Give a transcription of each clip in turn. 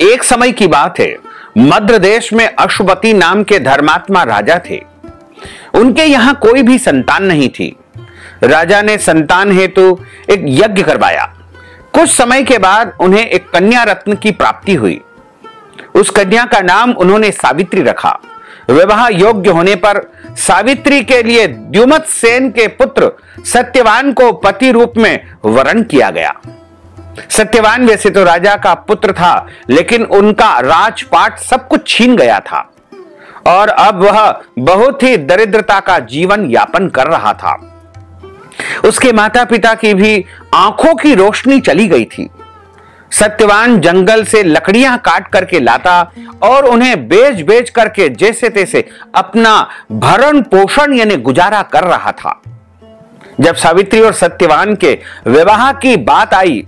एक समय की बात है, मद्र देश में अश्वपति नाम के धर्मात्मा राजा थे। उनके यहां कोई भी संतान नहीं थी। राजा ने संतान हेतु एक यज्ञ करवाया। कुछ समय के बाद उन्हें एक कन्या रत्न की प्राप्ति हुई। उस कन्या का नाम उन्होंने सावित्री रखा। विवाह योग्य होने पर सावित्री के लिए द्युमत सेन के पुत्र सत्यवान को पति रूप में वरण किया गया। सत्यवान वैसे तो राजा का पुत्र था, लेकिन उनका राजपाट सब कुछ छीन गया था और अब वह बहुत ही दरिद्रता का जीवन यापन कर रहा था। उसके माता पिता की भी आंखों की रोशनी चली गई थी। सत्यवान जंगल से लकड़ियां काट करके लाता और उन्हें बेच बेच करके जैसे तैसे अपना भरण पोषण यानी गुजारा कर रहा था। जब सावित्री और सत्यवान के विवाह की बात आई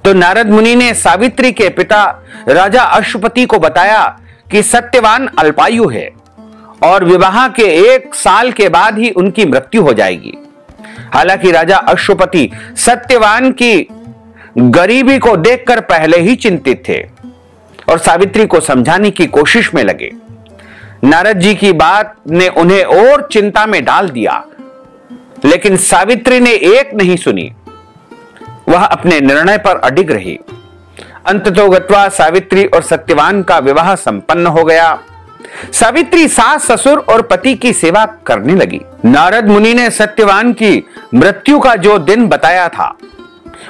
तो नारद मुनि ने सावित्री के पिता राजा अश्वपति को बताया कि सत्यवान अल्पायु है और विवाह के 1 साल के बाद ही उनकी मृत्यु हो जाएगी। हालांकि राजा अश्वपति सत्यवान की गरीबी को देखकर पहले ही चिंतित थे और सावित्री को समझाने की कोशिश में लगे। नारद जी की बात ने उन्हें और चिंता में डाल दिया, लेकिन सावित्री ने एक नहीं सुनी। वह अपने निर्णय पर अडिग रही। अंततोगत्वा सावित्री और सत्यवान का विवाह संपन्न हो गया। सावित्री सास ससुर और पति की सेवा करने लगी। नारद मुनि ने सत्यवान की मृत्यु का जो दिन बताया था,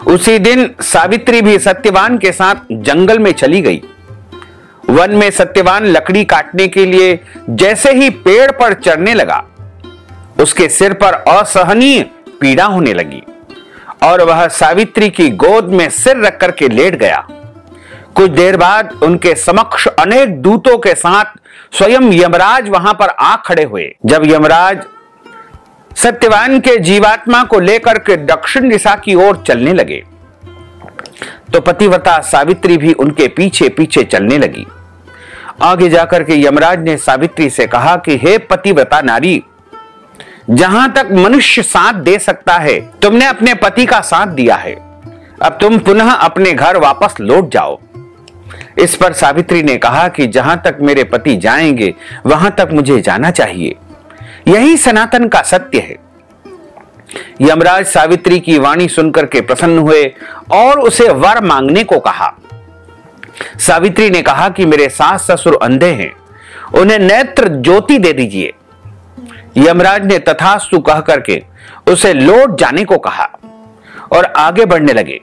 उसी दिन सावित्री भी सत्यवान के साथ जंगल में चली गई। वन में सत्यवान लकड़ी काटने के लिए जैसे ही पेड़ पर चढ़ने लगा, उसके सिर पर असहनीय पीड़ा होने लगी और वह सावित्री की गोद में सिर रख करके लेट गया। कुछ देर बाद उनके समक्ष अनेक दूतों के साथ स्वयं यमराज वहां पर आ खड़े हुए। जब यमराज सत्यवान के जीवात्मा को लेकर के दक्षिण दिशा की ओर चलने लगे तो पतिव्रता सावित्री भी उनके पीछे पीछे चलने लगी। आगे जाकर के यमराज ने सावित्री से कहा कि हे पतिव्रता नारी, जहां तक मनुष्य साथ दे सकता है, तुमने अपने पति का साथ दिया है। अब तुम पुनः अपने घर वापस लौट जाओ। इस पर सावित्री ने कहा कि जहां तक मेरे पति जाएंगे वहां तक मुझे जाना चाहिए। यही सनातन का सत्य है। यमराज सावित्री की वाणी सुनकर के प्रसन्न हुए और उसे वर मांगने को कहा। सावित्री ने कहा कि मेरे सास ससुर अंधे हैं, उन्हें नेत्र ज्योति दे दीजिए। यमराज ने तथास्तु कह करके उसे लौट जाने को कहा और आगे बढ़ने लगे।